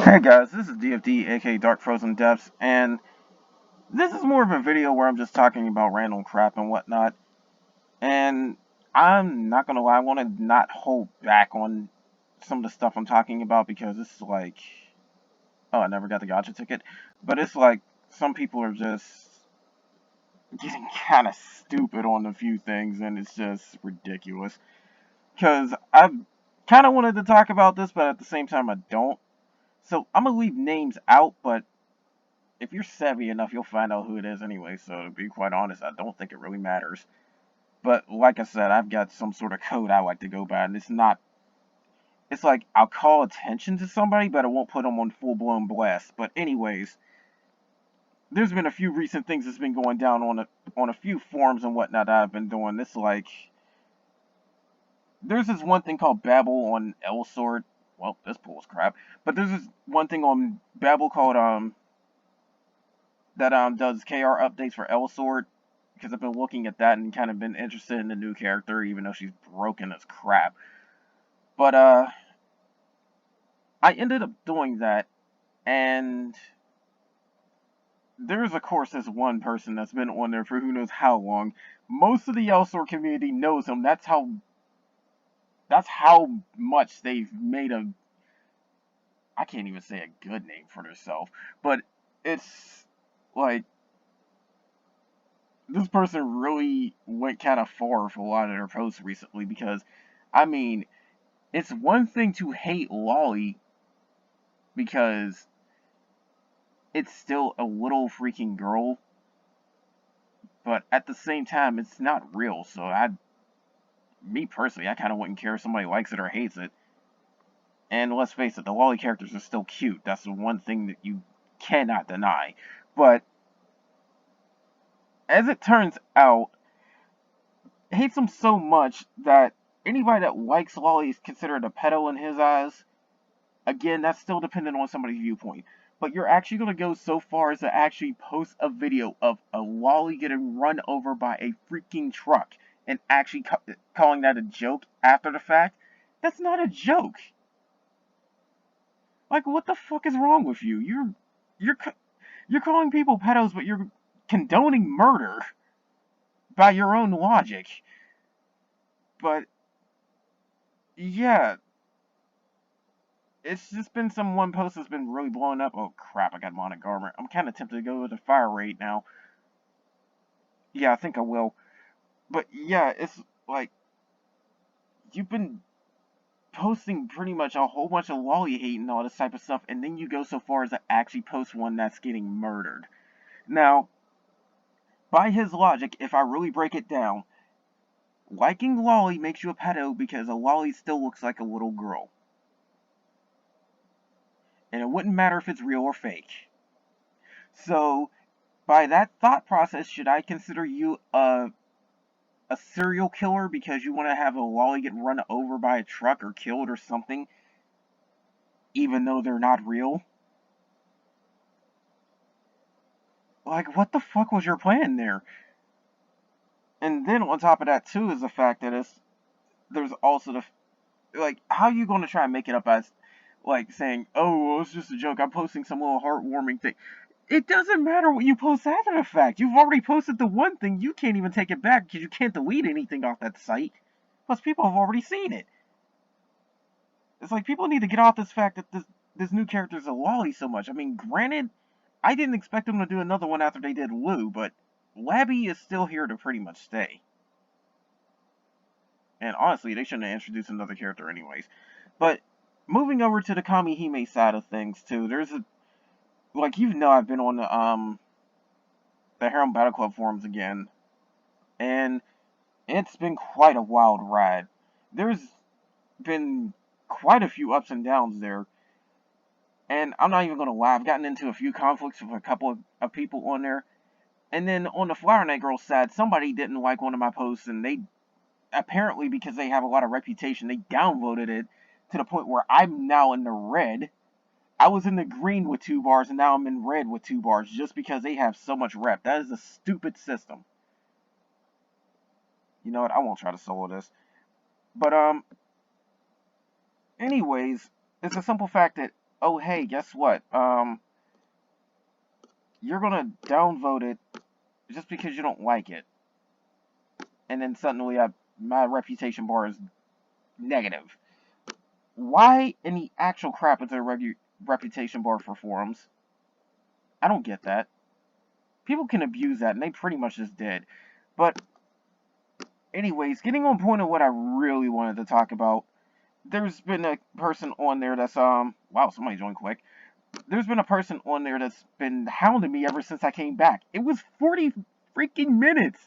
Hey guys, this is DFD, aka Dark Frozen Depths, and this is more of a video where I'm just talking about random crap and whatnot. And I'm not gonna lie, I want to not hold back on some of the stuff I'm talking about because it's like, oh, I never got the gotcha ticket, but it's like some people are just getting kind of stupid on a few things, and it's just ridiculous. Because I kind of wanted to talk about this, but at the same time, I don't. So I'm gonna leave names out, but if you're savvy enough, you'll find out who it is anyway, so to be quite honest, I don't think it really matters. But like I said, I've got some sort of code I like to go by, and it's like, I'll call attention to somebody, but I won't put them on full-blown blast. But anyways, there's been a few recent things that's been going down on a few forums and whatnot that I've been doing. This, like, there's this one thing called Babel on L-Sword. Well, this pool is crap. But there's this one thing on Babel called, that does KR updates for L-Sword, because I've been looking at that and kind of been interested in the new character, even though she's broken as crap. But I ended up doing that, and there's of course this one person that's been on there for who knows how long. Most of the L-Sword community knows him. That's how much they've made a, I can't even say a good name for themselves, but it's like, this person really went kind of far for a lot of their posts recently, because, I mean, it's one thing to hate Lolly because it's still a little freaking girl, but at the same time, it's not real, so me personally, I kind of wouldn't care if somebody likes it or hates it. And let's face it, the Lolly characters are still cute. That's the one thing that you cannot deny. But as it turns out, hates them so much that anybody that likes Lolly is considered a pedo in his eyes. Again, that's still dependent on somebody's viewpoint. But you're actually going to go so far as to actually post a video of a Lolly getting run over by a freaking truck and actually calling that a joke after the fact? That's not a joke. Like, what the fuck is wrong with you? You're calling people pedos, but you're condoning murder by your own logic. But yeah, it's just been some one post that's been really blowing up. Oh crap, I got Monarch Garment. I'm kind of tempted to go with the fire rate now. Yeah, I think I will. But yeah, it's like, you've been posting pretty much a whole bunch of Lolly hate and all this type of stuff, and then you go so far as to actually post one that's getting murdered. Now, by his logic, if I really break it down, liking Lolly makes you a pedo because a Lolly still looks like a little girl. And it wouldn't matter if it's real or fake. So, by that thought process, should I consider you a serial killer because you want to have a Lolly get run over by a truck or killed or something, even though they're not real? Like, what the fuck was your plan there? And then on top of that too is the fact that there's also like, how are you going to try and make it up as, like, saying, oh, well, it's just a joke, I'm posting some little heartwarming thing. It doesn't matter what you post after the fact. You've already posted the one thing. You can't even take it back because you can't delete anything off that site. Plus, people have already seen it. It's like, people need to get off this fact that this new character is a Lolly so much. I mean, granted, I didn't expect them to do another one after they did Lou, but Labby is still here to pretty much stay. And honestly, they shouldn't have introduced another character anyways. But moving over to the Kamihime side of things too, there's a, like, I've been on the Harem Battle Club forums again, and it's been quite a wild ride. There's been quite a few ups and downs there, and I'm not even gonna lie, I've gotten into a few conflicts with a couple of people on there. And then on the Flower Knight Girl side, somebody didn't like one of my posts, and they, apparently because they have a lot of reputation, they downvoted it to the point where I'm now in the red. I was in the green with 2 bars, and now I'm in red with 2 bars, just because they have so much rep. That is a stupid system. You know what, I won't try to solo this. But, anyways, it's a simple fact that oh hey, guess what? You're gonna downvote it just because you don't like it, and then suddenly my reputation bar is negative. Why in the actual crap is there a reputation bar for forums? I don't get that. People can abuse that, and they pretty much just did. But anyways, getting on point of what I really wanted to talk about, there's been a person on there that's wow, somebody joined quick. There's been a person on there that's been hounding me ever since I came back. It was 40 freaking minutes,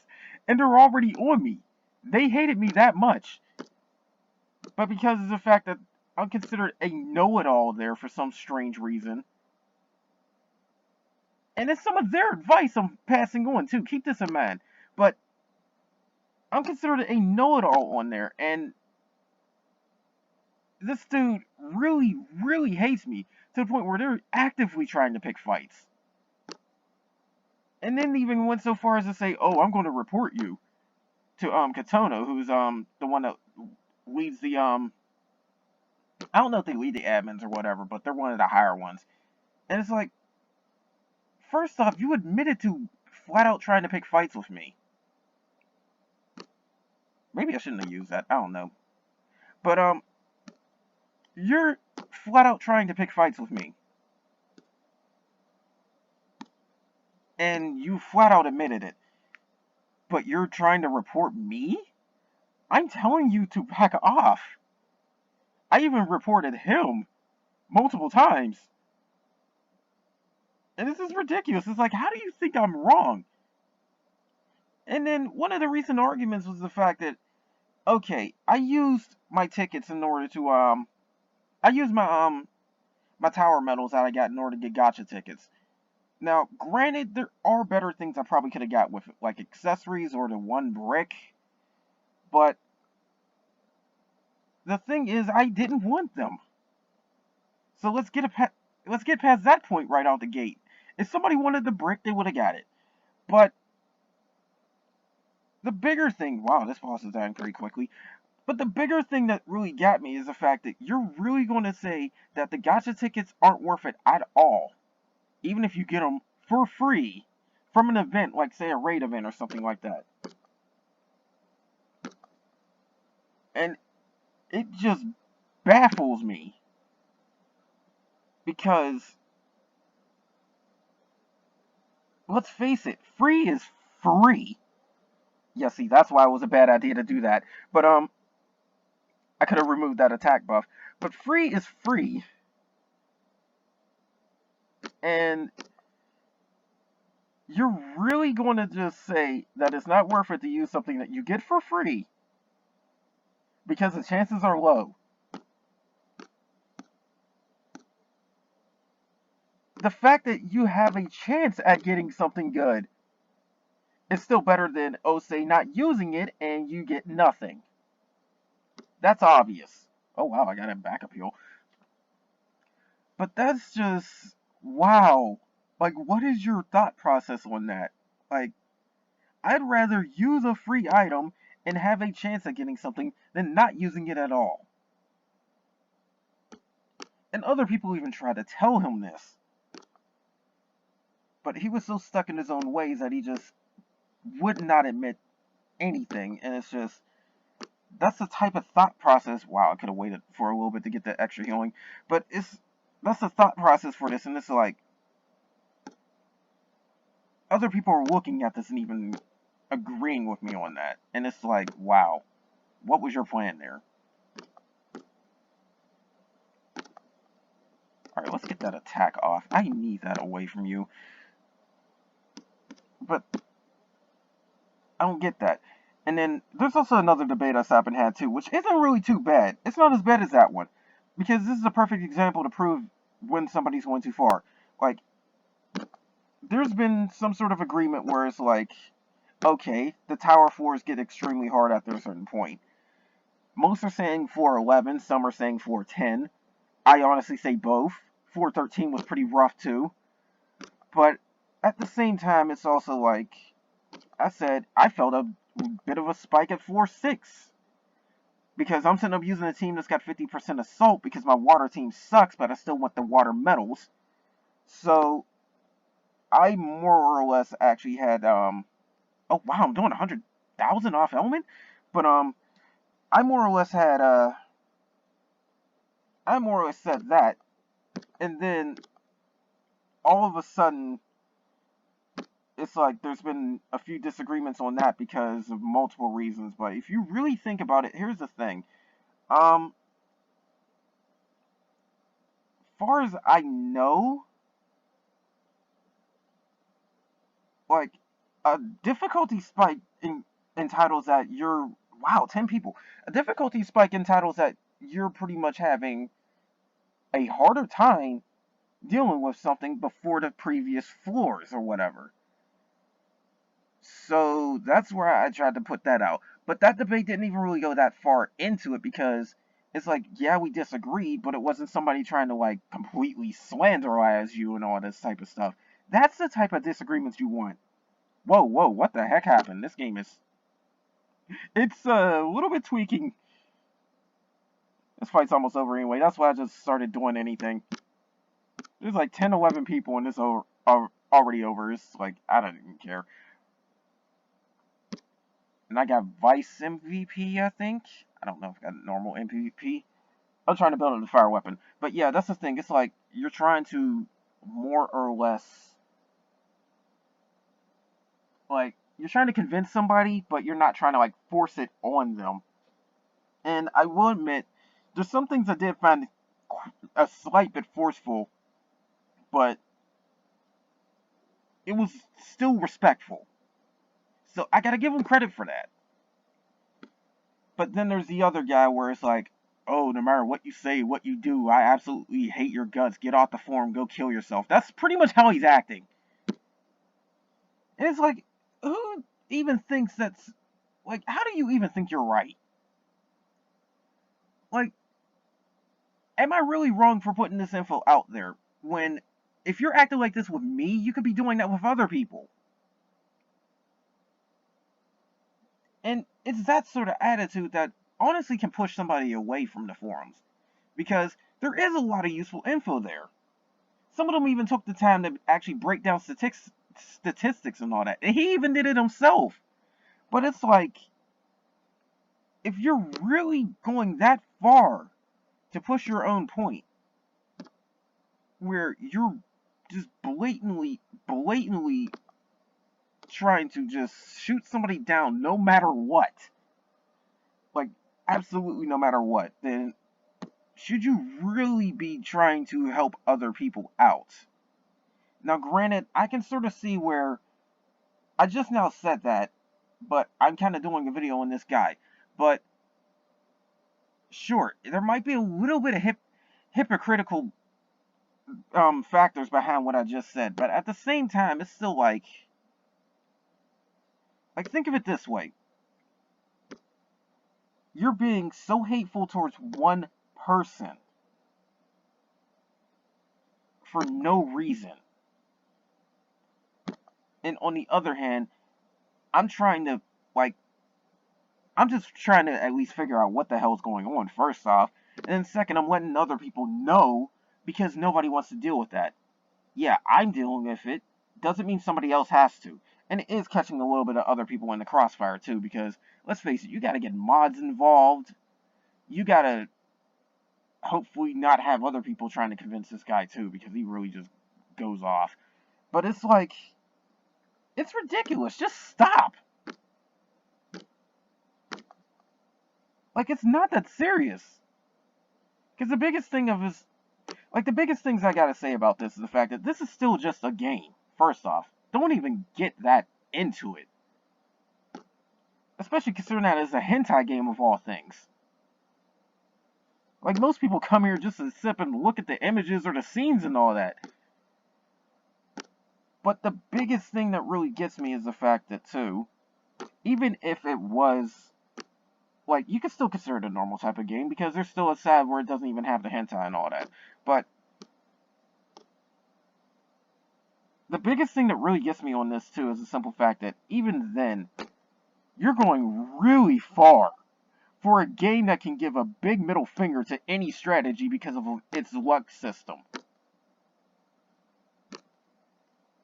and they're already on me. They hated me that much. But because of the fact that I'm considered a know-it-all there for some strange reason, and it's some of their advice I'm passing on too. Keep this in mind. But I'm considered a know-it-all on there, and this dude really, really hates me to the point where they're actively trying to pick fights. And then even went so far as to say, "Oh, I'm going to report you to Katono, who's the one that leads the I don't know if they lead the admins or whatever, but they're one of the higher ones." And it's like, first off, you admitted to flat out trying to pick fights with me. Maybe I shouldn't have used that. I don't know. But you're flat out trying to pick fights with me. And you flat out admitted it. But you're trying to report me? I'm telling you to back off. I even reported him multiple times. And this is ridiculous. It's like, how do you think I'm wrong? And then one of the recent arguments was the fact that, okay, I used my tickets in order to I used my tower medals that I got in order to get gacha tickets. Now, granted, there are better things I probably could have got with it, like accessories or the one brick. But the thing is, I didn't want them. So let's get past that point right out the gate. If somebody wanted the brick, they would have got it. But the bigger thing, wow, this boss is dying pretty quickly. But the bigger thing that really got me is the fact that you're really going to say that the gacha tickets aren't worth it at all, even if you get them for free from an event, like say a raid event or something like that. And it just baffles me. Because, let's face it, free is free. Yeah, see, that's why it was a bad idea to do that. But, I could have removed that attack buff. But free is free. And you're really going to just say that it's not worth it to use something that you get for free because the chances are low. The fact that you have a chance at getting something good is still better than, oh, say, not using it and you get nothing. That's obvious. Oh, wow, I got a backup heal. But that's just, wow. Like, what is your thought process on that? Like, I'd rather use a free item and have a chance at getting something than not using it at all. And other people even tried to tell him this. But he was so stuck in his own ways that he just would not admit anything. And it's just, that's the type of thought process. Wow, I could have waited for a little bit to get that extra healing. But that's the thought process for this. And it's like, other people are looking at this and even agreeing with me on that. And it's like, wow, what was your plan there? Alright, let's get that attack off. I need that away from you. But I don't get that. And then there's also another debate I stopped and had too, which isn't really too bad. It's not as bad as that one. Because this is a perfect example to prove when somebody's going too far. Like, there's been some sort of agreement where it's like, okay, the tower floors get extremely hard after a certain point. Most are saying 411, some are saying 410. I honestly say both. 413 was pretty rough too. But at the same time, it's also like, I said, I felt a bit of a spike at 4.6. Because I'm sitting up using a team that's got 50% assault because my water team sucks, but I still want the water medals. So I more or less actually had oh wow, I'm doing 100,000 off element, but I more or less had I more or less said that, and then all of a sudden it's like there's been a few disagreements on that because of multiple reasons. But if you really think about it, here's the thing. Far as I know, like a difficulty spike entitles that you're wow, 10 people. A difficulty spike entitles that you're pretty much having a harder time dealing with something before the previous floors or whatever. So that's where I tried to put that out. But that debate didn't even really go that far into it because it's like, yeah, we disagreed, but it wasn't somebody trying to like completely slanderize you and all this type of stuff. That's the type of disagreements you want. Whoa, whoa, what the heck happened? This game is... It's a little bit tweaking. This fight's almost over anyway. That's why I just started doing anything. There's like 10, 11 people and this are already over. It's like, I don't even care. And I got Vice MVP, I think. I don't know if I got normal MVP. I'm trying to build a fire weapon. But yeah, that's the thing. It's like, you're trying to more or less... Like, you're trying to convince somebody, but you're not trying to, like, force it on them. And I will admit, there's some things I did find a slight bit forceful, but it was still respectful. So I gotta give him credit for that. But then there's the other guy where it's like, oh, no matter what you say, what you do, I absolutely hate your guts. Get off the forum, go kill yourself. That's pretty much how he's acting. And it's like, who even thinks that's... Like, how do you even think you're right? Like, am I really wrong for putting this info out there? When, if you're acting like this with me, you could be doing that with other people. And it's that sort of attitude that honestly can push somebody away from the forums. Because there is a lot of useful info there. Some of them even took the time to actually break down statistics and all that. And he even did it himself. But it's like, if you're really going that far to push your own point, where you're just blatantly trying to just shoot somebody down no matter what, like absolutely no matter what, then should you really be trying to help other people out? Now granted, I can sort of see where I just now said that, but I'm kind of doing a video on this guy. But sure, there might be a little bit of hypocritical factors behind what I just said, but at the same time, it's still like think of it this way. You're being so hateful towards one person for no reason. And on the other hand, I'm just trying to at least figure out what the hell's going on, first off. And then second, I'm letting other people know because nobody wants to deal with that. Yeah, I'm dealing with it. Doesn't mean somebody else has to. And it is catching a little bit of other people in the crossfire too, because let's face it, you gotta get mods involved. You gotta hopefully not have other people trying to convince this guy too, because he really just goes off. But it's like, it's ridiculous. Just stop. Like, it's not that serious. Because the biggest things I gotta say about this is the fact that this is still just a game. First off, don't even get that into it. Especially considering that it's a hentai game of all things. Like, most people come here just to sit and look at the images or the scenes and all that. But the biggest thing that really gets me is the fact that, too, even if it was, like, you could still consider it a normal type of game, because there's still a side where it doesn't even have the hentai and all that. But the biggest thing that really gets me on this, too, is the simple fact that even then, you're going really far for a game that can give a big middle finger to any strategy because of its luck system.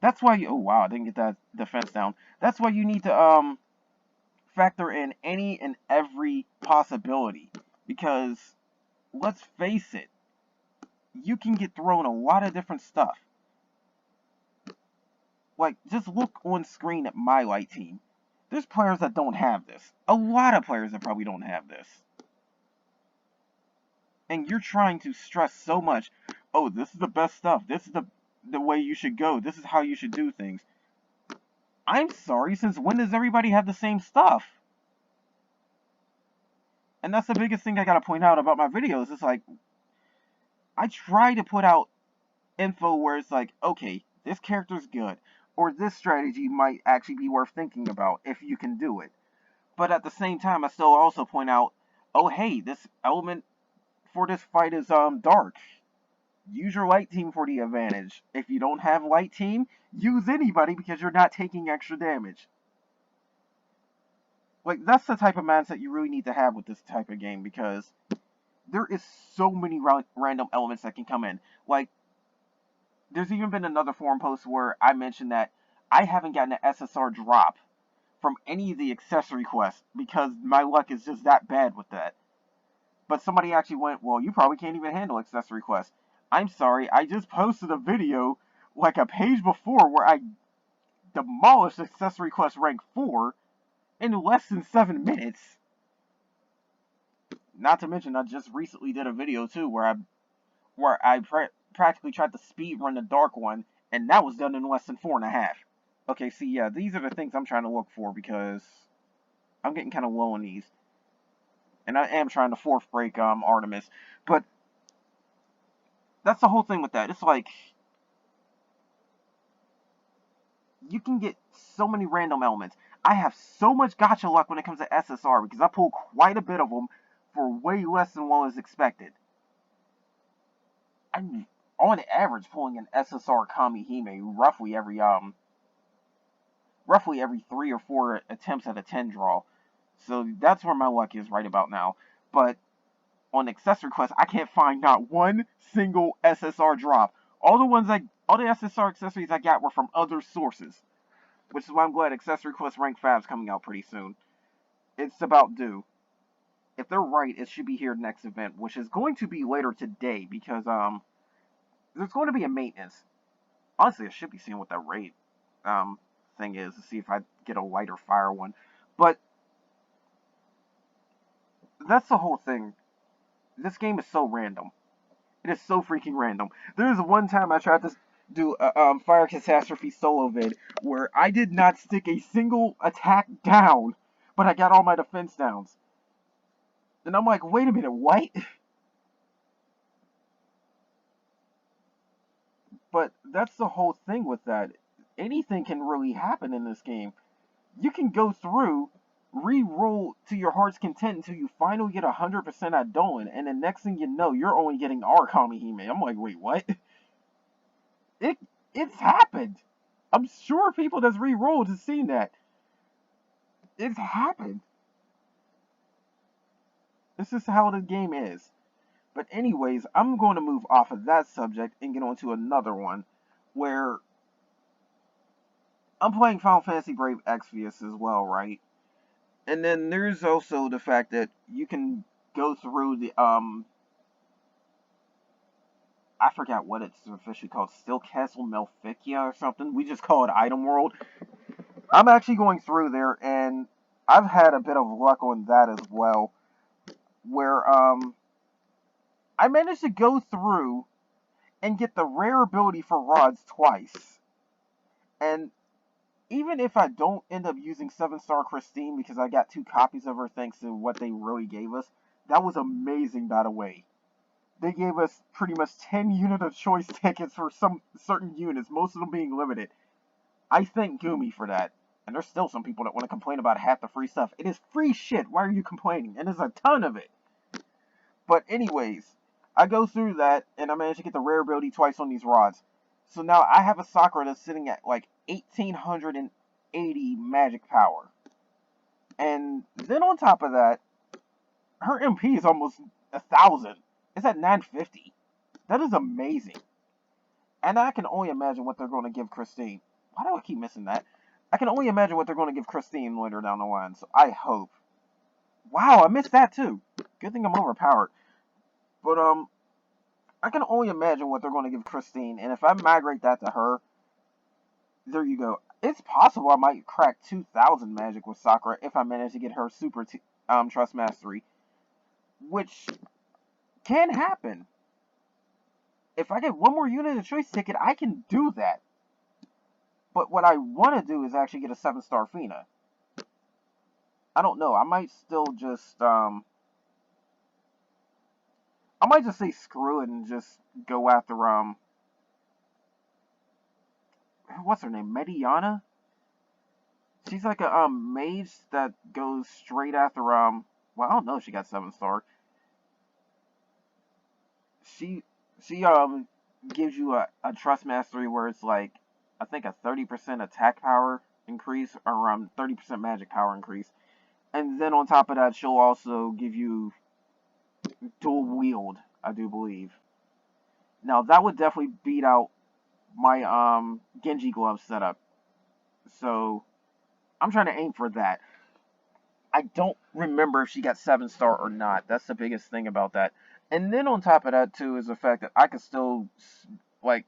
That's why you, oh wow, I didn't get that defense down. That's why you need to factor in any and every possibility, because let's face it, you can get thrown a lot of different stuff. Like, just look on screen at my light team. There's players that don't have this. A lot of players that probably don't have this. And you're trying to stress so much, oh, this is the best stuff. This is the way you should go. This is how you should do things. I'm sorry, since when does everybody have the same stuff? And that's the biggest thing I gotta point out about my videos. It's like, I try to put out info where it's like, okay, this character's good, or this strategy might actually be worth thinking about if you can do it. But at the same time, I still also point out, oh hey, this element for this fight is dark. Use your light team for the advantage. If you don't have light team, use anybody because you're not taking extra damage. Like, that's the type of mindset you really need to have with this type of game, because there is so many random elements that can come in. Like, there's even been another forum post where I mentioned that I haven't gotten an SSR drop from any of the accessory quests because my luck is just that bad with that. But somebody actually went, well, you probably can't even handle accessory quests. I'm sorry, I just posted a video like a page before where I demolished accessory quest rank 4 in less than 7 minutes. Not to mention, I just recently did a video too where I practically tried to speed run the dark one, and that was done in less than 4.5. Okay, see, yeah, these are the things I'm trying to look for because I'm getting kind of low on these. And I am trying to fourth break Artemis. But that's the whole thing with that. It's like, you can get so many random elements. I have so much gacha luck when it comes to SSR because I pull quite a bit of them for way less than what was expected. I'm on average pulling an SSR Kamihime roughly every 3 or 4 attempts at a 10 draw. So that's where my luck is right about now. But on accessory quests, I can't find not one single SSR drop. All the SSR accessories I got were from other sources, which is why I'm glad accessory quest rank 5 is coming out pretty soon. It's about due. If they're right, it should be here next event, which is going to be later today because there's going to be a maintenance. Honestly, I should be seeing what that rate thing is to see if I get a lighter fire one. But that's the whole thing. This game is so random. It is so freaking random. There was one time I tried to do a Fire Catastrophe solo vid where I did not stick a single attack down, but I got all my defense downs. And I'm like, wait a minute, what? But that's the whole thing with that. Anything can really happen in this game. You can go through, re-roll to your heart's content until you finally get 100% at Dolan, and the next thing you know, you're only getting our Kamihime. I'm like, wait, what? It's happened. I'm sure people that's re-rolled have seen that. It's happened. This is how the game is. But anyways, I'm going to move off of that subject and get on to another one, where I'm playing Final Fantasy Brave Exvius as well, right? And then there's also the fact that you can go through the, I forgot what it's officially called, Still Castle Malficia or something. We just call it Item World. I'm actually going through there, and I've had a bit of luck on that as well, where, I managed to go through and get the rare ability for rods twice. And even if I don't end up using 7-star Christine because I got 2 copies of her thanks to what they really gave us, that was amazing, by the way. They gave us pretty much 10 unit of choice tickets for some certain units, most of them being limited. I thank Gumi for that. And there's still some people that want to complain about half the free stuff. It is free shit. Why are you complaining? And there's a ton of it. But anyways, I go through that, and I managed to get the rare ability twice on these rods. So now I have a Sakura that's sitting at like 1880 magic power. And then on top of that, Her MP is almost 1,000. It's at 950. That is amazing. And I can only imagine what they're going to give Christine. Why do I keep missing that? I can only imagine what they're going to give Christine later down the line. So I hope. Wow, I missed that too. Good thing I'm overpowered. But I can only imagine what they're going to give Christine. And if I migrate that to her, there you go. It's possible I might crack 2,000 magic with Sakura if I manage to get her super trust mastery, which can happen. If I get one more unit of choice ticket, I can do that. But what I want to do is actually get a 7-star Fina. I don't know. I might still just I might just say screw it and just go after what's her name? Mediana? She's like a mage that goes straight after well, I don't know if she got 7-star. She gives you a trust mastery where it's like I think a 30% attack power increase or 30% magic power increase. And then on top of that, she'll also give you dual wield, I do believe. Now that would definitely beat out my Genji glove setup. So I'm trying to aim for that. I don't remember if she got 7-star or not. That's the biggest thing about that. And then on top of that too is the fact that I could still like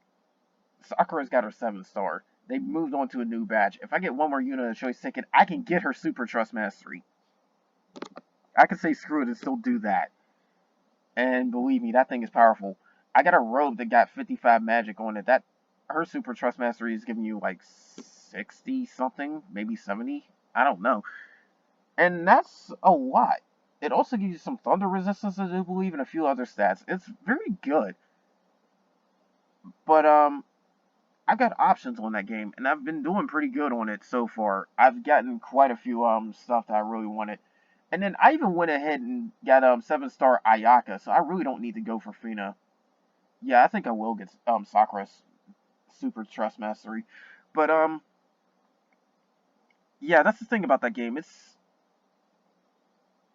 Sakura's got her 7-star. They moved on to a new batch. If I get one more unit of choice ticket, I can get her super trust mastery. I can say screw it and still do that. And believe me, that thing is powerful. I got a robe that got 55 magic on it. That her super trust mastery is giving you like 60 something, maybe 70. I don't know. And that's a lot. It also gives you some thunder resistance, I do believe, and a few other stats. It's very good. But I've got options on that game, and I've been doing pretty good on it so far. I've gotten quite a few stuff that I really wanted. And then I even went ahead and got 7-star Ayaka, so I really don't need to go for Fina. Yeah, I think I will get Sakura's super trust mastery. But yeah, that's the thing about that game.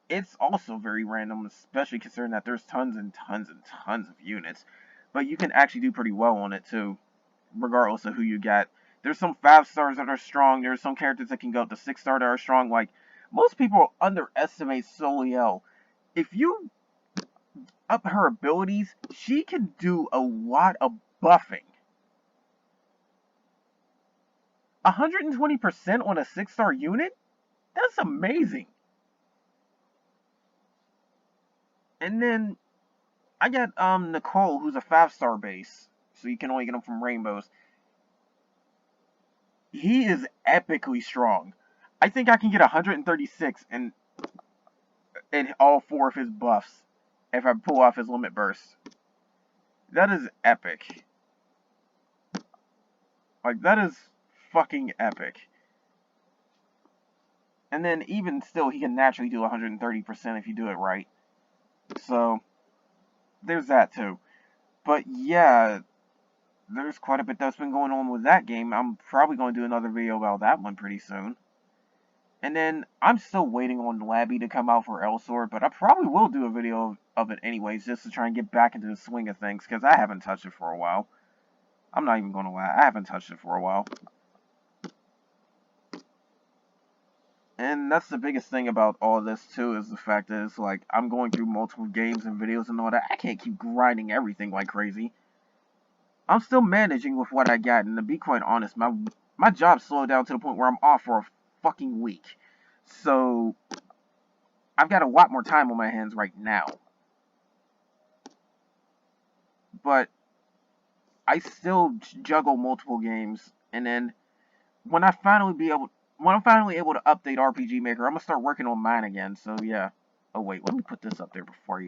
It's also very random, especially considering that there's tons and tons and tons of units. But you can actually do pretty well on it too, regardless of who you get. There's some 5-stars that are strong. There's some characters that can go up to 6-star that are strong. Like, most people underestimate Soliel. If you up her abilities, she can do a lot of buffing. 120% on a 6-star unit? That's amazing. And then I got Nicole, who's a 5-star base, so you can only get him from rainbows. He is epically strong. I think I can get 136 in all 4 of his buffs if I pull off his limit burst. That is epic. Like, that is fucking epic. And then even still, he can naturally do 130% if you do it right. So, there's that too. But yeah, there's quite a bit that's been going on with that game. I'm probably going to do another video about that one pretty soon. And then, I'm still waiting on Labby to come out for Elsword, but I probably will do a video of it anyways, just to try and get back into the swing of things, because I haven't touched it for a while. I'm not even going to lie, I haven't touched it for a while. And that's the biggest thing about all this too, is the fact that it's like, I'm going through multiple games and videos and all that. I can't keep grinding everything like crazy. I'm still managing with what I got, and to be quite honest, my job slowed down to the point where I'm off for a fucking week. So, I've got a lot more time on my hands right now. But, I still juggle multiple games, and then, when I'm finally able to update RPG Maker, I'm gonna start working on mine again, so yeah. Oh wait, let me put this up there before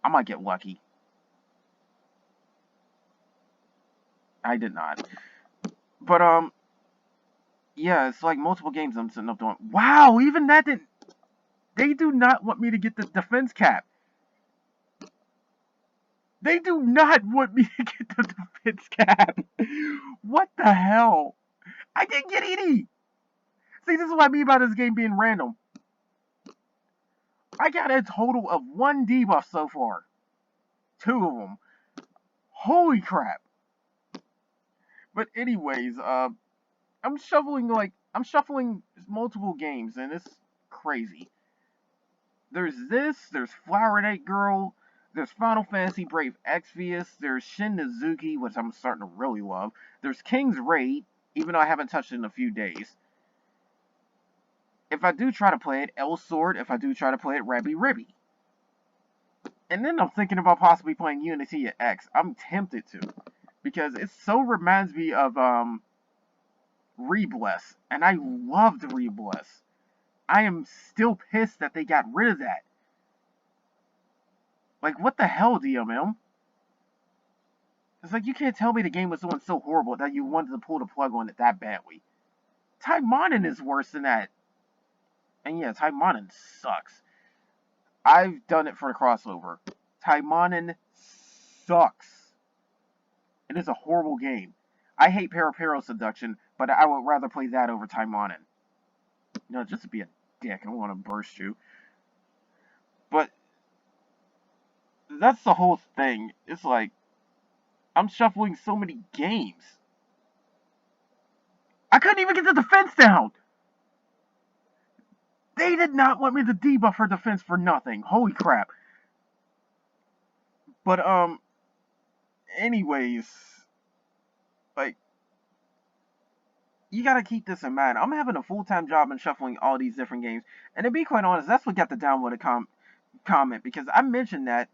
I might get lucky. I did not. But, yeah, it's like multiple games I'm sitting up doing. Wow, even that didn't... They do not want me to get the defense cap. They do not want me to get the defense cap. What the hell? I didn't get any. See, this is what I mean by this game being random. I got a total of 1 debuff so far. 2 of them. Holy crap. But anyways, I'm shuffling multiple games, and it's crazy. There's there's Flower Knight Girl, there's Final Fantasy Brave Exvius, there's Shin Nizuki, which I'm starting to really love. There's King's Raid, even though I haven't touched it in a few days. If I do try to play it, L Sword. If I do try to play it, Rabby Ribby. And then I'm thinking about possibly playing Unity at X. I'm tempted to, because it so reminds me of Rebless, and I loved Rebless. I am still pissed that they got rid of that. Like, what the hell, DMM? It's like, you can't tell me the game was doing so horrible that you wanted to pull the plug on it that badly. Taimonin is worse than that. And yeah, Taimonin sucks. I've done it for the crossover. Taimonin sucks. It is a horrible game. I hate Parapero Seduction, but I would rather play that over Taimonin. No, just to be a dick, I don't want to burst you. But that's the whole thing. It's like, I'm shuffling so many games. I couldn't even get the defense down. They did not want me to debuff her defense for nothing. Holy crap. But, anyways, like, you gotta keep this in mind. I'm having a full-time job and shuffling all these different games. And to be quite honest, that's what got the downvoted comment, because I mentioned that.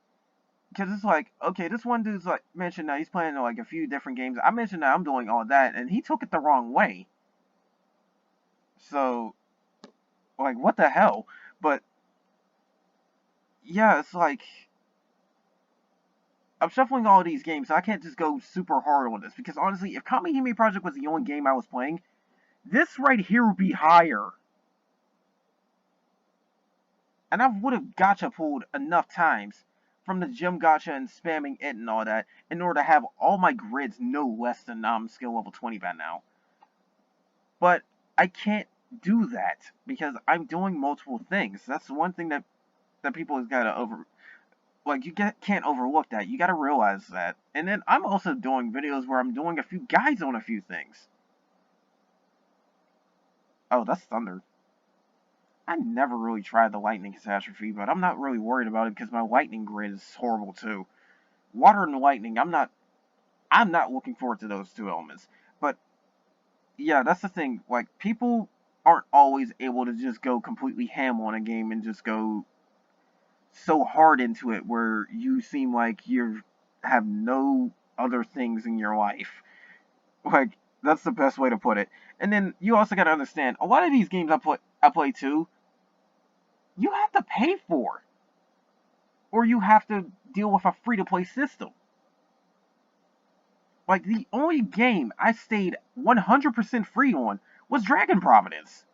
Because it's like, okay, this one dude's like mentioned that he's playing like a few different games. I mentioned that I'm doing all that, and he took it the wrong way. So, like, what the hell? But yeah, it's like, I'm shuffling all these games, so I can't just go super hard on this. Because honestly, if Kamihime Project was the only game I was playing, this right here would be higher. And I would have gacha pulled enough times from the gym gacha and spamming it and all that in order to have all my grids no less than skill level 20 by now. But I can't do that because I'm doing multiple things. That's one thing that people has got to can't overlook that. You got to realize that. And then I'm also doing videos where I'm doing a few guides on a few things. Oh, that's thunder. I never really tried the lightning catastrophe, but I'm not really worried about it because my lightning grid is horrible too. Water and lightning, I'm not looking forward to those two elements. But yeah, that's the thing. Like, people aren't always able to just go completely ham on a game and just go so hard into it where you seem like you have no other things in your life. Like, that's the best way to put it. And then you also got to understand, a lot of these games I play too, you have to pay for, or you have to deal with a free-to-play system. Like, the only game I stayed 100% free on was Dragon Providence.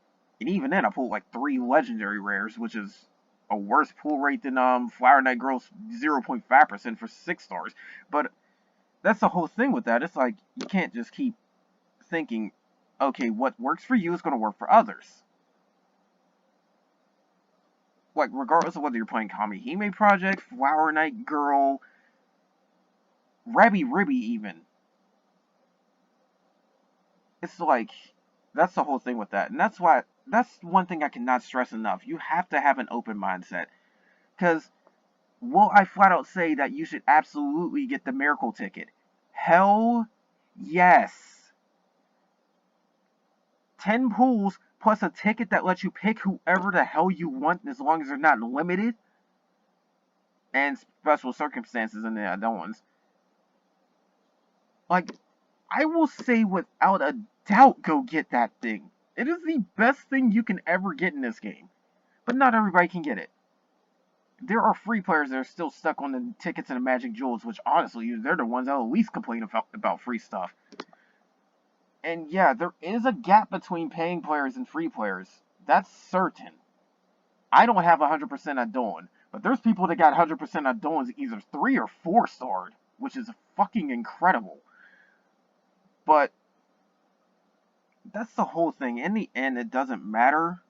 And even then, I pulled like 3 legendary rares, which is a worse pull rate than Flower Knight Girl's 0.5% for 6 stars. But that's the whole thing with that. It's like, you can't just keep thinking, okay, what works for you is going to work for others. Like, regardless of whether you're playing Kamihime Project, Flower Knight Girl, Rabby Ribby even. It's like, that's the whole thing with that. And that's one thing I cannot stress enough. You have to have an open mindset. Because, will I flat out say that you should absolutely get the miracle ticket? Hell yes. 10 pulls plus a ticket that lets you pick whoever the hell you want as long as they're not limited. And special circumstances in the other ones. Like, I will say without a doubt, go get that thing. It is the best thing you can ever get in this game. But not everybody can get it. There are free players that are still stuck on the tickets and the magic jewels, which honestly, they're the ones that will at least complain about free stuff. And yeah, there is a gap between paying players and free players. That's certain. I don't have 100% at Dawn, but there's people that got 100% at Dawn's either 3 or 4 starred, which is fucking incredible. But that's the whole thing. In the end, it doesn't matter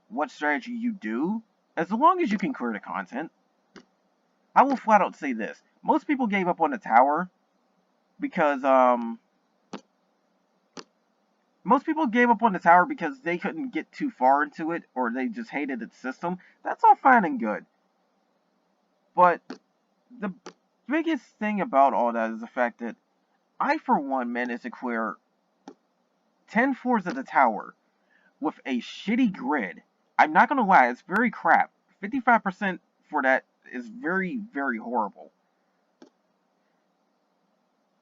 what strategy you do. as long as you can clear the content. I will flat out say this. Most people gave up on the tower because, they couldn't get too far into it, or they just hated its system. That's all fine and good. But the biggest thing about all that is the fact that I, for one, managed to clear 10 floors of the tower with a shitty grid. I'm not gonna lie, it's very crap. 55% for that is very, very horrible.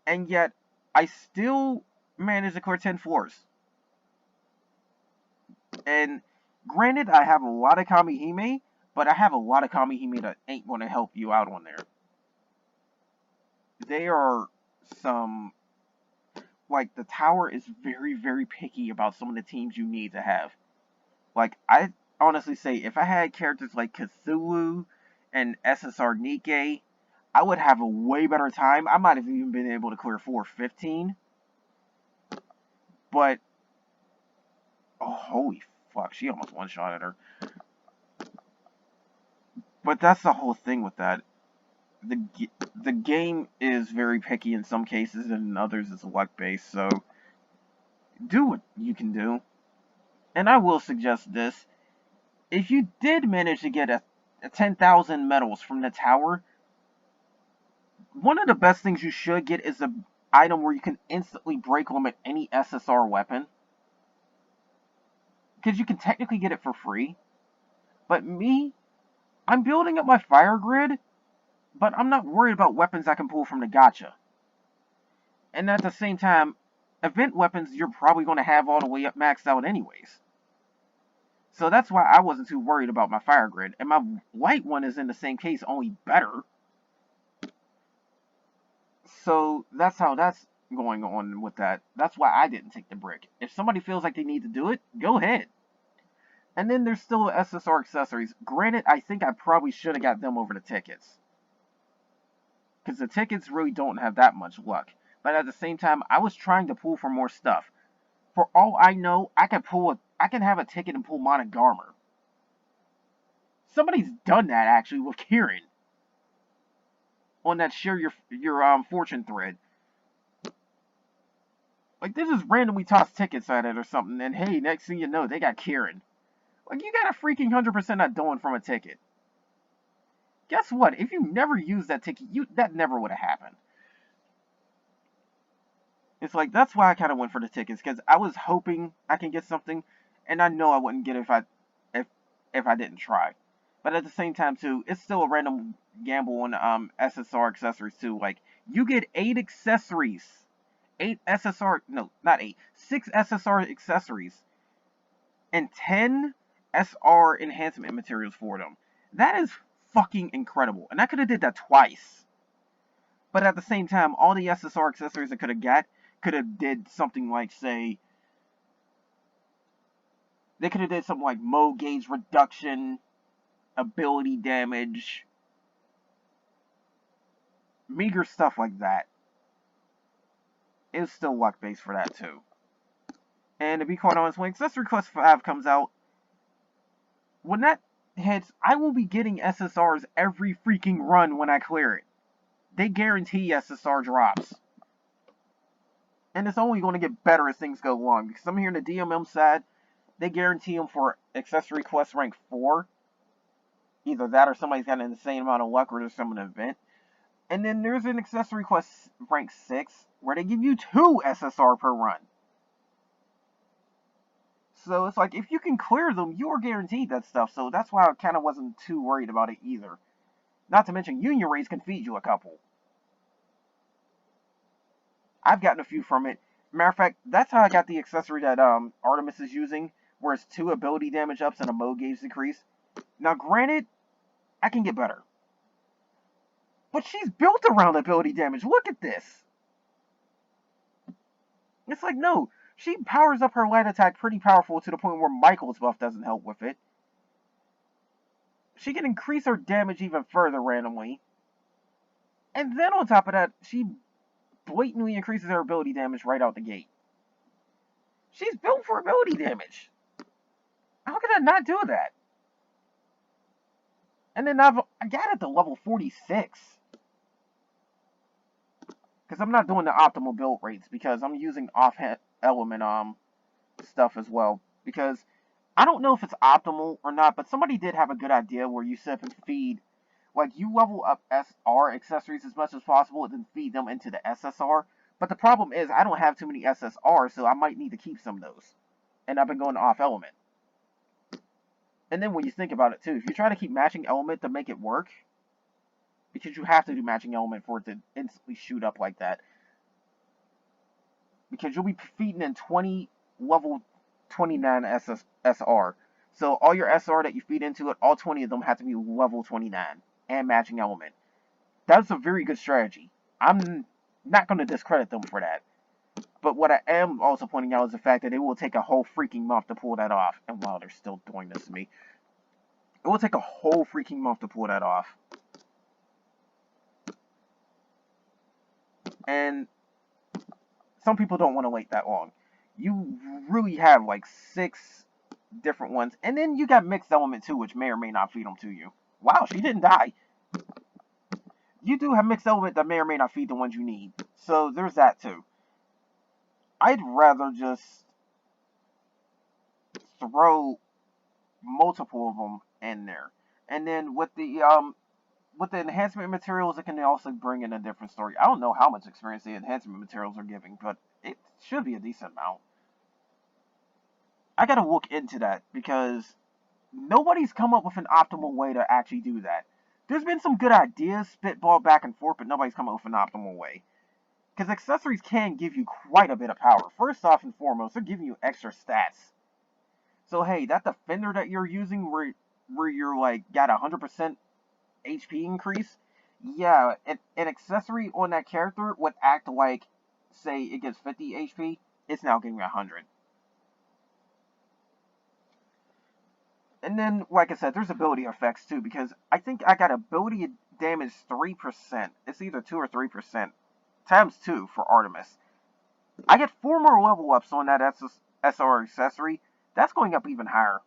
And yet, I still managed to clear 10 floors. And granted, I have a lot of Kamihime, but I have a lot of Kamihime that ain't gonna help you out on there. They are some... Like, the tower is very, very picky about some of the teams you need to have. Like, I honestly say, if I had characters like Cthulhu and SSR Nikkei, I would have a way better time. I might have even been able to clear 415. But, oh, holy fuck, she almost one-shotted her. But that's the whole thing with that. The game is very picky in some cases, and in others it's luck-based, so do what you can do. And I will suggest this. If you did manage to get a 10,000 medals from the tower, one of the best things you should get is an item where you can instantly break limit any SSR weapon. Because you can technically get it for free. But me, I'm building up my fire grid, but I'm not worried about weapons I can pull from the gacha. And at the same time, event weapons you're probably going to have all the way up maxed out anyways. So that's why I wasn't too worried about my fire grid. And my light one is in the same case, only better. So that's how that's going on with that. That's why I didn't take the brick. If somebody feels like they need to do it, go ahead. And then there's still SSR accessories. Granted, I think I probably should have got them over the tickets. Because the tickets really don't have that much luck. But at the same time, I was trying to pull for more stuff. For all I know, I can have a ticket and pull Monogarmer. Somebody's done that actually with Kieran. On that share your fortune thread. Like, they just randomly toss tickets at it or something, and hey, next thing you know, they got Kieran. Like, you got a freaking 100% not doing from a ticket. Guess what? If you never used that ticket, that never would have happened. It's like, that's why I kind of went for the tickets, because I was hoping I can get something, and I know I wouldn't get it if I didn't try. But at the same time, too, it's still a random gamble on SSR accessories, too. Like, you get 8 accessories. 6 SSR accessories. And 10 SR enhancement materials for them. That is fucking incredible. And I could have did that twice. But at the same time, all the SSR accessories I could have got could have did something like, say, they could have did something like Mo gauge reduction, ability damage, meager stuff like that. It was still luck based for that too. And to be quite honest, when Accessory Quest 5 comes out, when that hits, I will be getting SSRs every freaking run when I clear it. They guarantee SSR drops. And it's only going to get better as things go along. Because I'm hearing the DMM side, they guarantee them for Accessory Quest rank 4. Either that or somebody's got an insane amount of luck or there's some event. And then there's an Accessory Quest rank 6 where they give you 2 SSR per run. So it's like, if you can clear them, you are guaranteed that stuff. So that's why I kind of wasn't too worried about it either. Not to mention, Union Raids can feed you a couple. I've gotten a few from it. Matter of fact, that's how I got the accessory that Artemis is using, where it's 2 ability damage ups and a Mo gauge decrease. Now, granted, I can get better. But she's built around ability damage. Look at this. It's like, no, she powers up her light attack pretty powerful to the point where Michael's buff doesn't help with it. She can increase her damage even further randomly. And then on top of that, she blatantly increases her ability damage right out the gate. She's built for ability damage. How could I not do that? And then I got it to level 46. Because I'm not doing the optimal build rates, because I'm using off element stuff as well. Because I don't know if it's optimal or not, but somebody did have a good idea where you sit and feed, like, you level up SR accessories as much as possible and then feed them into the SSR. But the problem is I don't have too many SSRs, so I might need to keep some of those. And I've been going off element. And then when you think about it too, if you try to keep matching element to make it work, because you have to do matching element for it to instantly shoot up like that. Because you'll be feeding in 20 level 29 SR. So all your SR that you feed into it, all 20 of them have to be level 29 and matching element. That's a very good strategy. I'm not going to discredit them for that. But what I am also pointing out is the fact that it will take a whole freaking month to pull that off. And wow, they're still doing this to me. It will take a whole freaking month to pull that off. And some people don't want to wait that long. You really have like 6 different ones. And then you got mixed element too, which may or may not feed them to you. Wow, she didn't die. You do have mixed element that may or may not feed the ones you need. So there's that too. I'd rather just throw multiple of them in there. And then with the enhancement materials, it can also bring in a different story. I don't know how much experience the enhancement materials are giving, but it should be a decent amount. I gotta look into that, because nobody's come up with an optimal way to actually do that. There's been some good ideas spitball back and forth, but nobody's come up with an optimal way. Because accessories can give you quite a bit of power. First off and foremost, they're giving you extra stats. So hey, that defender that you're using where you're like got 100% HP increase, yeah, an accessory on that character would act like, say it gets 50 HP, it's now giving 100. And then, like I said, there's ability effects too, because I think I got ability damage 3%. It's either 2 or 3%. Times 2 for Artemis. I get 4 more level ups on that SR accessory. That's going up even higher.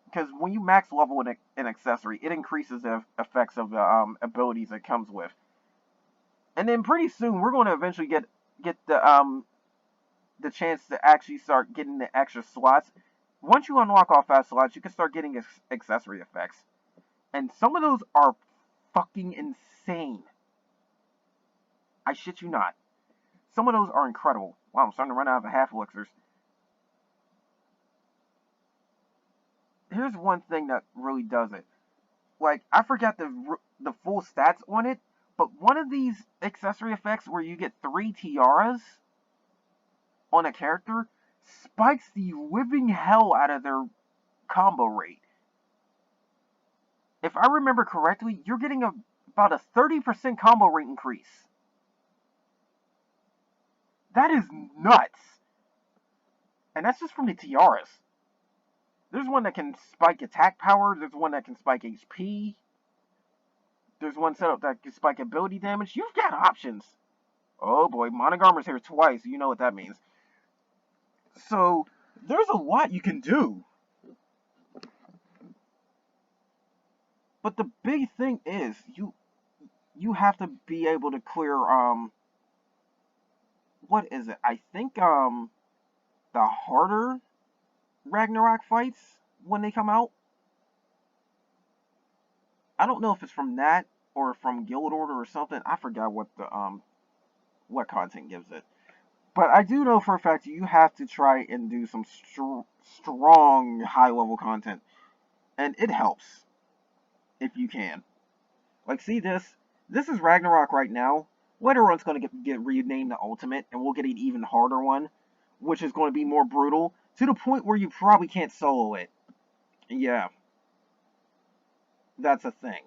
Because when you max level an accessory, it increases the effects of the abilities it comes with. And then pretty soon, we're going to eventually get the chance to actually start getting the extra slots. Once you unlock all 5 slots, you can start getting accessory effects. And some of those are fucking insane. I shit you not. Some of those are incredible. Wow, I'm starting to run out of half elixirs. Here's one thing that really does it. Like, I forgot the full stats on it, but one of these accessory effects where you get 3 tiaras on a character spikes the living hell out of their combo rate. If I remember correctly, you're getting about a 30% combo rate increase. That is nuts. And that's just from the tiaras. There's one that can spike attack power. There's one that can spike HP. There's one setup that can spike ability damage. You've got options. Oh boy, Monogarmer's here twice. You know what that means. So, there's a lot you can do. But the big thing is, you have to be able to clear, what is it? I think, the harder Ragnarok fights when they come out. I don't know if it's from that or from Guild Order or something. I forgot what the what content gives it. But I do know for a fact you have to try and do some strong high level content, and it helps if you can. Like, see this? This is Ragnarok right now. Later on, it's going to get renamed the Ultimate, and we'll get an even harder one, which is going to be more brutal, to the point where you probably can't solo it. Yeah. That's a thing.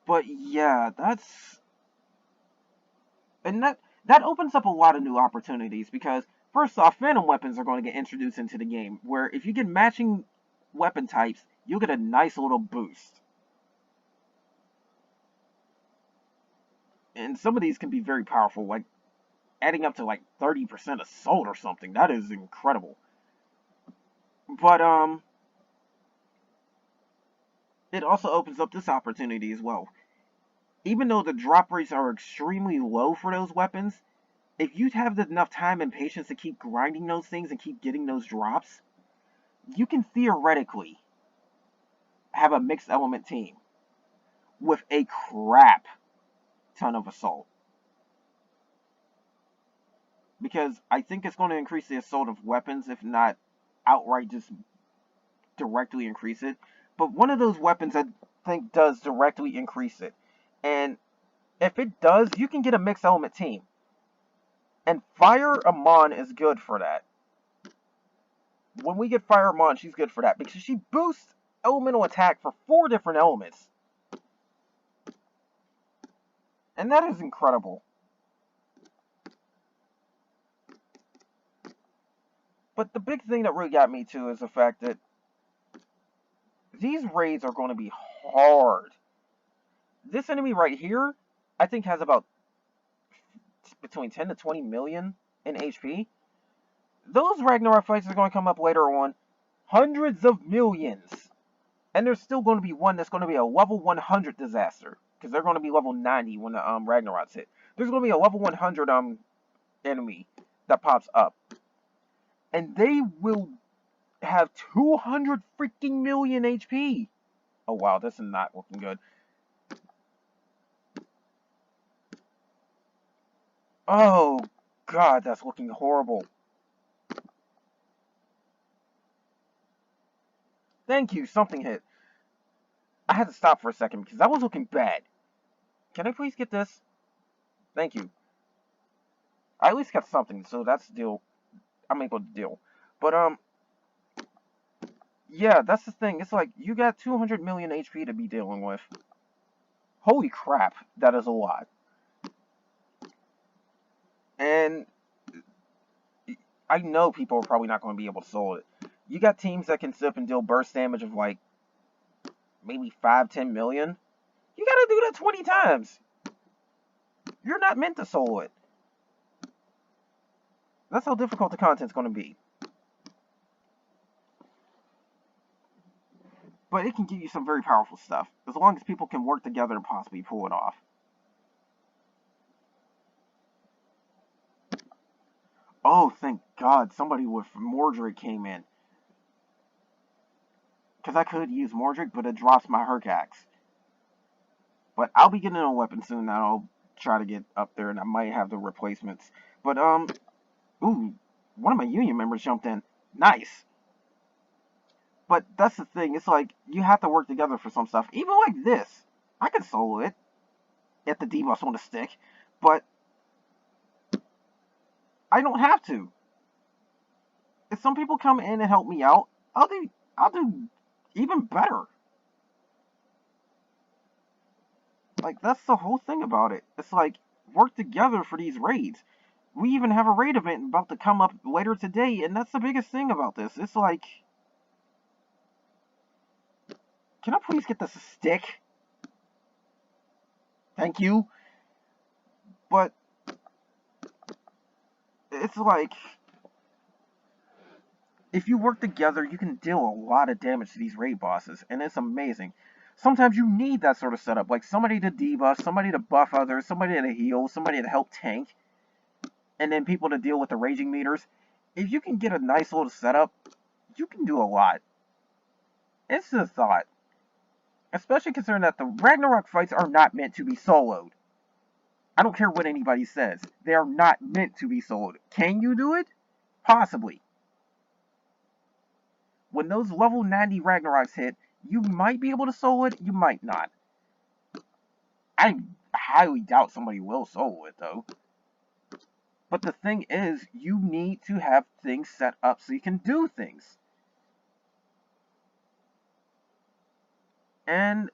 But yeah, and that opens up a lot of new opportunities, because first off, phantom weapons are going to get introduced into the game, where if you get matching weapon types, you'll get a nice little boost. And some of these can be very powerful, like adding up to like 30% assault or something. That is incredible. But it also opens up this opportunity as well. Even though the drop rates are extremely low for those weapons, if you have enough time and patience to keep grinding those things and keep getting those drops, you can theoretically have a mixed element team with a crap ton of assault. Because I think it's going to increase the assault of weapons, if not outright just directly increase it. But one of those weapons I think does directly increase it. And if it does, you can get a mixed element team. And Fire Amon is good for that. When we get Fire Amon, she's good for that. Because she boosts elemental attack for 4 different elements. And that is incredible. But the big thing that really got me too is the fact that these raids are going to be hard. This enemy right here, I think, has about between 10 to 20 million in HP. Those Ragnarok fights are going to come up later on. Hundreds of millions. And there's still going to be one that's going to be a level 100 disaster. Because they're going to be level 90 when the Ragnaroks hit. There's going to be a level 100 enemy that pops up. And they will have 200 freaking million HP. Oh wow, this is not looking good. Oh god, that's looking horrible. Thank you, something hit. I had to stop for a second because that was looking bad. Can I please get this? Thank you. I at least got something, so that's the deal. I'm able to deal. But yeah, that's the thing. It's like, you got 200 million HP to be dealing with. Holy crap, that is a lot. And I know people are probably not going to be able to solo it. You got teams that can sit up and deal burst damage of like, maybe 5-10 million. You gotta do that 20 times. You're not meant to solo it. That's how difficult the content's going to be. But it can give you some very powerful stuff, as long as people can work together to possibly pull it off. Oh, thank God, somebody with Mordred came in. Because I could use Mordred, but it drops my Hercax. But I'll be getting a weapon soon that I'll try to get up there, and I might have the replacements. But, ooh, one of my union members jumped in. Nice. But that's the thing, it's like, you have to work together for some stuff. Even like this. I can solo it. If the debuffs want to stick. But I don't have to. If some people come in and help me out, I'll do even better. Like, that's the whole thing about it. It's like, work together for these raids. We even have a raid event about to come up later today, and that's the biggest thing about this. It's like, can I please get this stick? Thank you. But it's like, if you work together, you can deal a lot of damage to these raid bosses, and it's amazing. Sometimes you need that sort of setup, like somebody to debuff, somebody to buff others, somebody to heal, somebody to help tank, and then people to deal with the raging meters. If you can get a nice little setup, you can do a lot. It's a thought. Especially considering that the Ragnarok fights are not meant to be soloed. I don't care what anybody says. They are not meant to be soloed. Can you do it? Possibly. When those level 90 Ragnaroks hit, you might be able to solo it, you might not. I highly doubt somebody will solo it, though. But the thing is, you need to have things set up so you can do things. And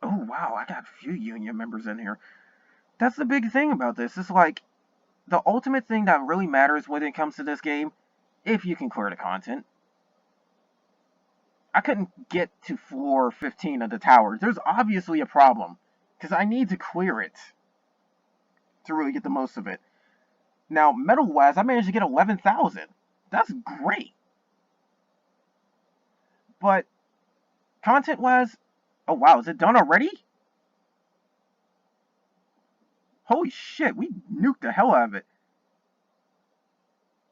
oh wow, I got a few union members in here. That's the big thing about this. It's like, the ultimate thing that really matters when it comes to this game, if you can clear the content. I couldn't get to floor 15 of the tower. There's obviously a problem, because I need to clear it. to really get the most of it. Now, medal-wise, I managed to get 11,000. That's great. But content-wise, oh wow, is it done already? Holy shit, we nuked the hell out of it.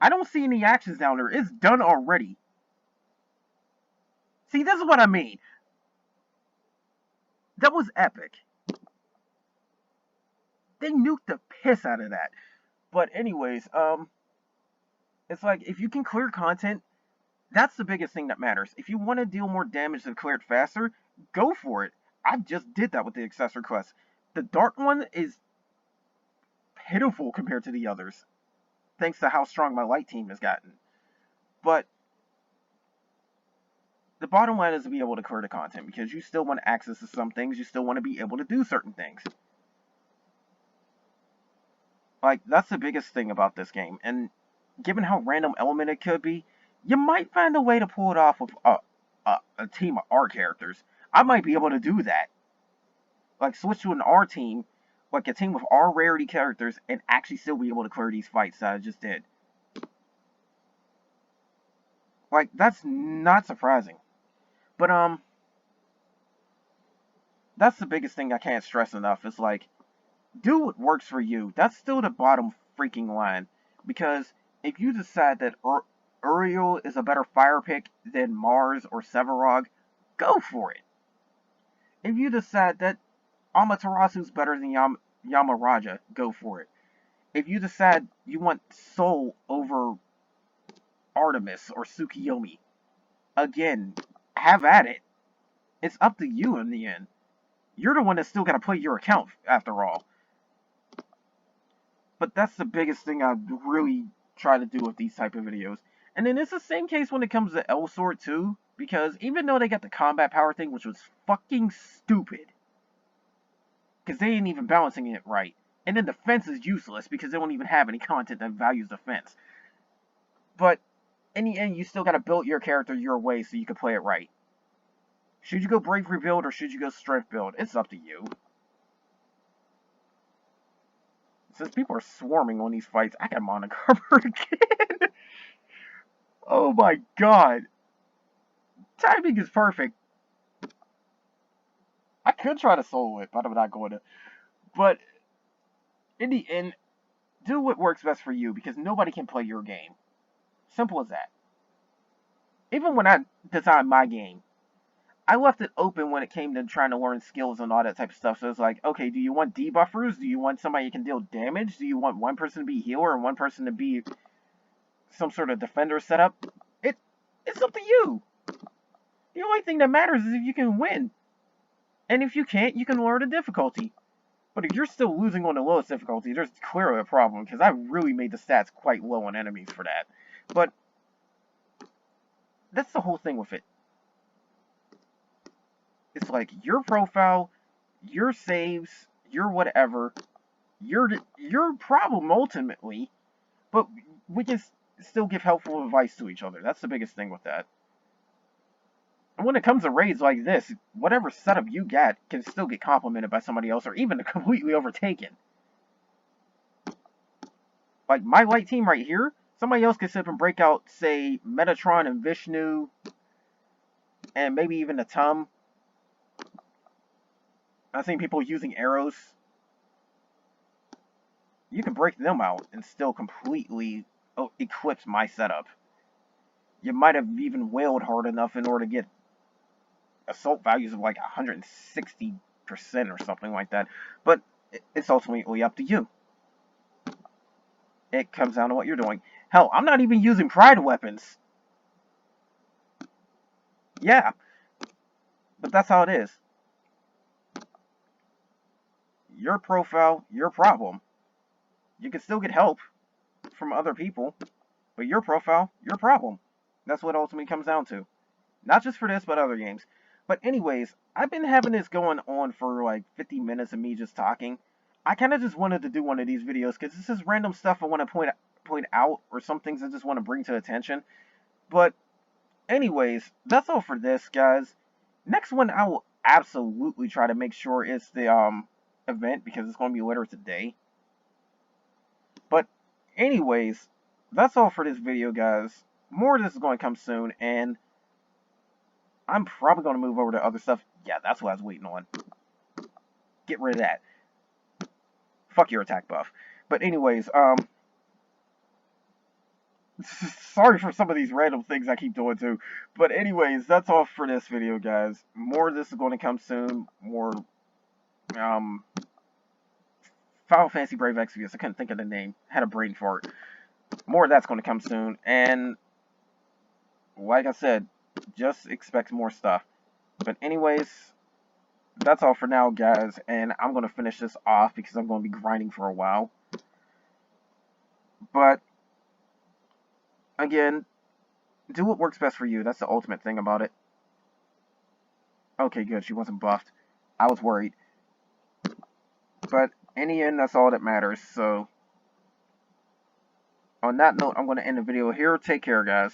I don't see any actions down there. It's done already. See, this is what I mean. That was epic. They nuked the piss out of that. But anyways, it's like, if you can clear content, that's the biggest thing that matters. If you want to deal more damage to clear it faster, go for it. I just did that with the accessory quest. The dark one is pitiful compared to the others, thanks to how strong my light team has gotten. But the bottom line is to be able to clear the content, because you still want access to some things, you still want to be able to do certain things. Like, that's the biggest thing about this game, and given how random element it could be, you might find a way to pull it off with a team of R characters. I might be able to do that. Like, switch to an R team, like a team with R rarity characters, and actually still be able to clear these fights that I just did. Like, that's not surprising. But, that's the biggest thing I can't stress enough, is like, do what works for you. That's still the bottom freaking line. Because if you decide that Uriel is a better fire pick than Mars or Sevarog, go for it. If you decide that Amaterasu is better than Yamaraja, go for it. If you decide you want Soul over Artemis or Tsukiyomi, again, have at it. It's up to you in the end. You're the one that's still got to play your account, after all. But that's the biggest thing I really try to do with these type of videos. And then it's the same case when it comes to L-Sword too, because even though they got the combat power thing, which was fucking stupid, because they ain't even balancing it right. And then defense is useless, because they don't even have any content that values defense. But in the end, you still got to build your character your way so you can play it right. Should you go bravery build or should you go strength build? It's up to you. Since people are swarming on these fights, I got monocarber again. Oh my god. Timing is perfect. I could try to solo it, but I'm not going to. But in the end, do what works best for you, because nobody can play your game. Simple as that. Even when I designed my game, I left it open when it came to trying to learn skills and all that type of stuff. So it's like, okay, do you want debuffers? Do you want somebody who can deal damage? Do you want one person to be healer and one person to be some sort of defender setup? It's up to you. The only thing that matters is if you can win. And if you can't, you can lower the difficulty. But if you're still losing on the lowest difficulty, there's clearly a problem, because I really made the stats quite low on enemies for that. But that's the whole thing with it. It's like, your profile, your saves, your whatever, your problem ultimately, but we can still give helpful advice to each other. That's the biggest thing with that. And when it comes to raids like this, whatever setup you get can still get complimented by somebody else, or even completely overtaken. Like, my light team right here, somebody else could sit up and break out, say, Metatron and Vishnu, and maybe even the Tum. I've seen people using arrows. You can break them out and still completely eclipse my setup. You might have even wailed hard enough in order to get assault values of like 160% or something like that. But it's ultimately up to you. It comes down to what you're doing. Hell, I'm not even using pride weapons. Yeah. But that's how it is. Your profile, your problem. You can still get help from other people, but your profile, your problem. That's what ultimately comes down to. Not just for this, but other games. But anyways, I've been having this going on for like 50 minutes of me just talking. I kind of just wanted to do one of these videos, because this is random stuff I want to point out, or some things I just want to bring to attention. But anyways, that's all for this, guys. Next one, I will absolutely try to make sure it's the event, because it's going to be later today. anyways, that's all for this video, guys. More of this is going to come soon, and I'm probably going to move over to other stuff. Yeah, that's what I was waiting on. Get rid of that. Fuck your attack buff. But anyways, sorry for some of these random things I keep doing too. But anyways, that's all for this video, guys. More of this is going to come soon. More, Final Fantasy Brave Exvius. I couldn't think of the name. Had a brain fart. More of that's going to come soon. And, like I said, just expect more stuff. But anyways, that's all for now, guys. And I'm going to finish this off because I'm going to be grinding for a while. But, again, do what works best for you. That's the ultimate thing about it. Okay, good. She wasn't buffed. I was worried. But, in the end, that's all that matters. So, on that note, I'm going to end the video here. Take care, guys.